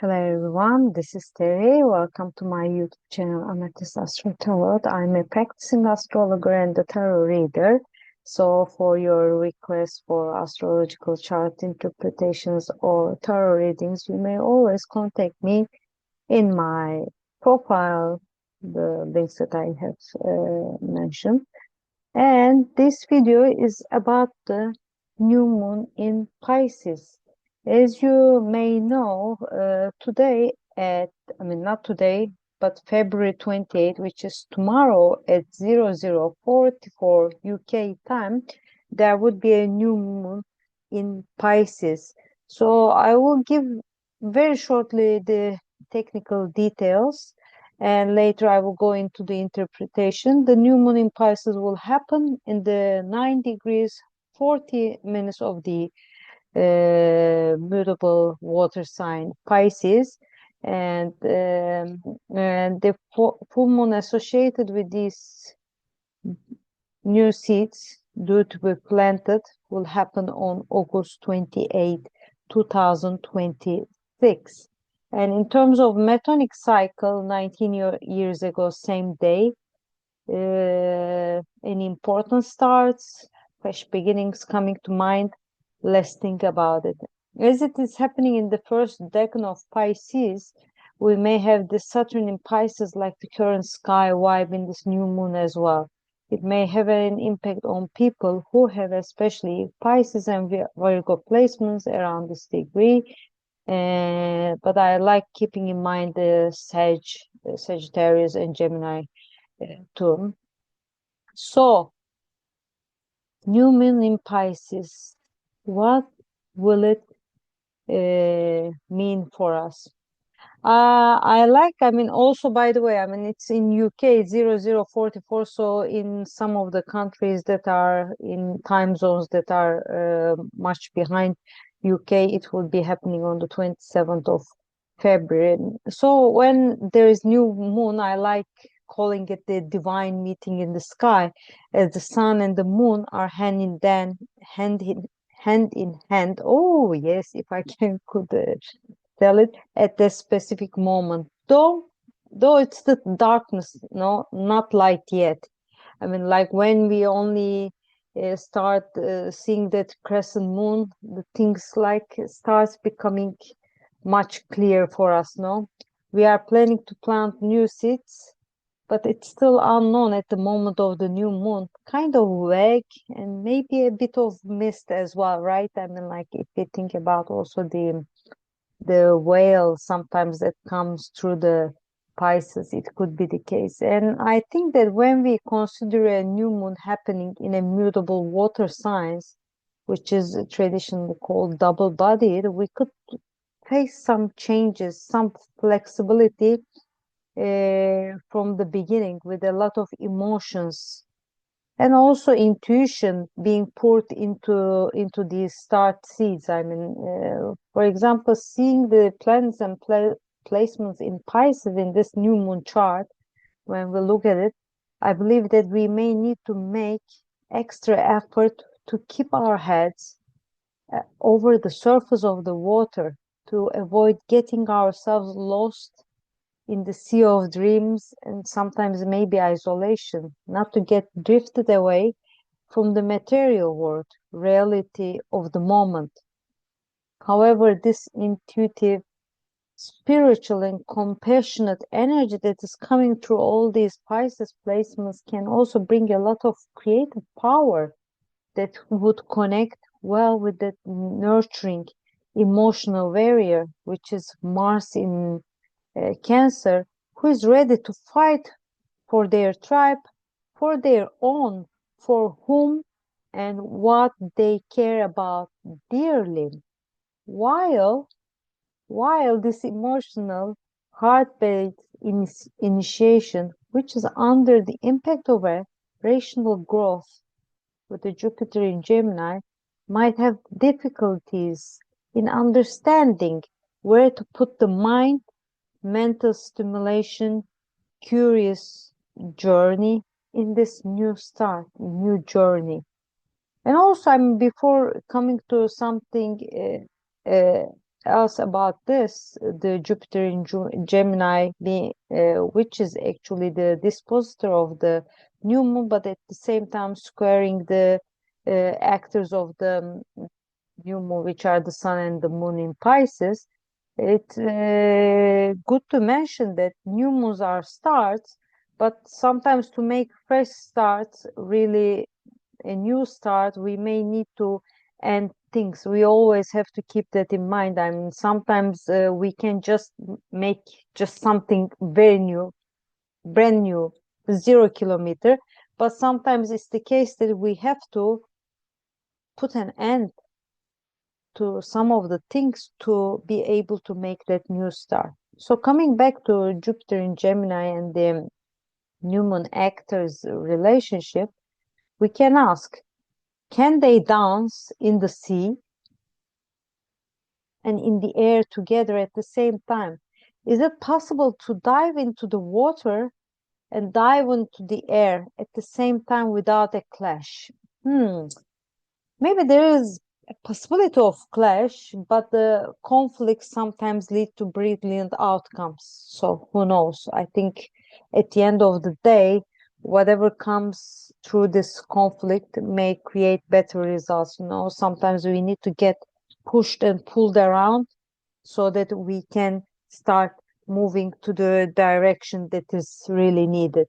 Hello everyone, this is Terry. Welcome to my YouTube channel, Amethyst Astro Tarot. I'm a practicing astrologer and a tarot reader. So for your requests for astrological chart interpretations or tarot readings, you may always contact me in my profile, the links that I have mentioned. And this video is about the new moon in Pisces. As you may know, today not today, but February 28th, which is tomorrow at 00:44 UK time, there would be a new moon in Pisces. So I will give very shortly the technical details, and later I will go into the interpretation. The new moon in Pisces will happen in the 9 degrees 40 minutes of the mutable water sign Pisces, and the full moon associated with these new seeds due to be planted will happen on August 28, 2026. And in terms of Metonic cycle, 19 years ago, same day, any important starts, fresh beginnings coming to mind, let's think about it. As it is happening in the first decan of Pisces, we may have the Saturn in Pisces like the current sky vibe in this new moon as well. It may have an impact on people who have especially Pisces and Virgo placements around this degree. But I like keeping in mind the Sagittarius and Gemini too. So, new moon in Pisces, what will it mean for us? Also, by the way, it's in UK 00:44, so in some of the countries that are in time zones that are much behind UK, it will be happening on the 27th of February. So when there is new moon, I like calling it the divine meeting in the sky, as the sun and the moon are hand in hand. Oh yes, if I could tell it at the specific moment. Though it's the darkness, no, not light yet. Like when we only start seeing that crescent moon, the things like starts becoming much clearer for us. No, we are planning to plant new seeds, but it's still unknown at the moment of the new moon. Kind of vague and maybe a bit of mist as well, right? Like if we think about also the whale sometimes that comes through the Pisces, it could be the case. And I think that when we consider a new moon happening in a mutable water signs, which is traditionally called double-bodied, we could face some changes, some flexibility from the beginning with a lot of emotions and also intuition being poured into these start seeds. For example, seeing the planets and placements in Pisces in this new moon chart, when we look at it, I believe that we may need to make extra effort to keep our heads over the surface of the water to avoid getting ourselves lost in the sea of dreams and sometimes maybe isolation, not to get drifted away from the material world, reality of the moment. However, this intuitive, spiritual, and compassionate energy that is coming through all these Pisces placements can also bring a lot of creative power that would connect well with that nurturing emotional warrior, which is Mars in Cancer, who is ready to fight for their tribe, for their own, for whom and what they care about dearly. While this emotional heart-based initiation, which is under the impact of a rational growth with the Jupiter in Gemini, might have difficulties in understanding where to put the mind, mental stimulation, curious journey in this new start, new journey. And also, before coming to something else about this, the Jupiter in Gemini, which is actually the dispositor of the new moon, but at the same time squaring the actors of the new moon, which are the sun and the moon in Pisces. It's good to mention that new moons are starts, but sometimes to make fresh starts, really a new start, we may need to end things. We always have to keep that in mind. I mean, sometimes we can just make just something very new, brand new, 0 kilometer, but sometimes it's the case that we have to put an end to some of the things to be able to make that new start. So coming back to Jupiter in Gemini and the new moon actors relationship, we can ask, can they dance in the sea and in the air together at the same time? Is it possible to dive into the water and dive into the air at the same time without a clash? Maybe there is a possibility of clash, but the conflicts sometimes lead to brilliant outcomes. So who knows? I think at the end of the day, whatever comes through this conflict may create better results. Sometimes we need to get pushed and pulled around so that we can start moving to the direction that is really needed.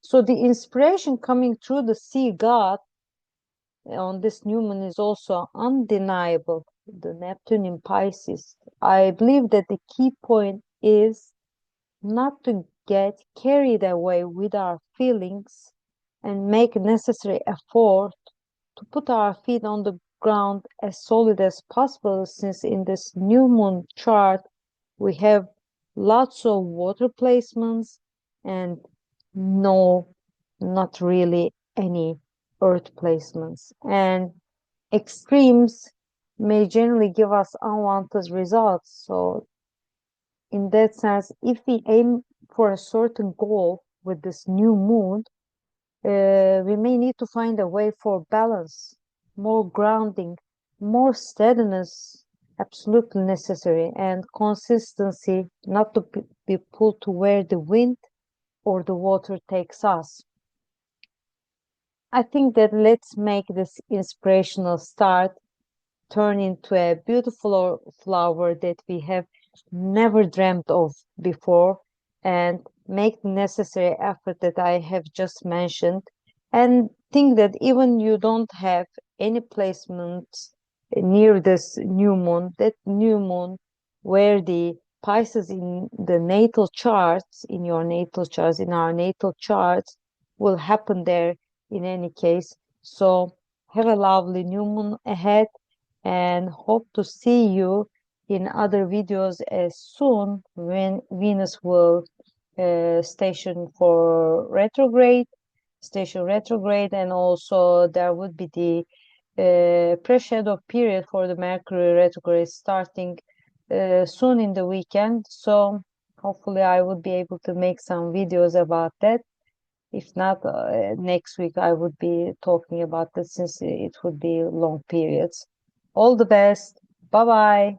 So the inspiration coming through the sea god on this new moon is also undeniable. The Neptune in Pisces. I believe that the key point is not to get carried away with our feelings and make necessary effort to put our feet on the ground as solid as possible, since in this new moon chart we have lots of water placements and not really any earth placements. And extremes may generally give us unwanted results. So in that sense, if we aim for a certain goal with this new moon, we may need to find a way for balance, more grounding, more steadiness, absolutely necessary, and consistency, not to be pulled to where the wind or the water takes us. I think that let's make this inspirational start turn into a beautiful flower that we have never dreamt of before, and make the necessary effort that I have just mentioned, and think that even you don't have any placements near this new moon, that new moon where the Pisces in the natal charts, in your natal charts, in our natal charts, will happen there in any case. So have a lovely new moon ahead, and hope to see you in other videos as soon when Venus will station retrograde, and also there would be the pre-shadow period for the Mercury retrograde starting soon in the weekend. So hopefully I would be able to make some videos about that. If not, next week I would be talking about this, since it would be long periods. All the best. Bye bye.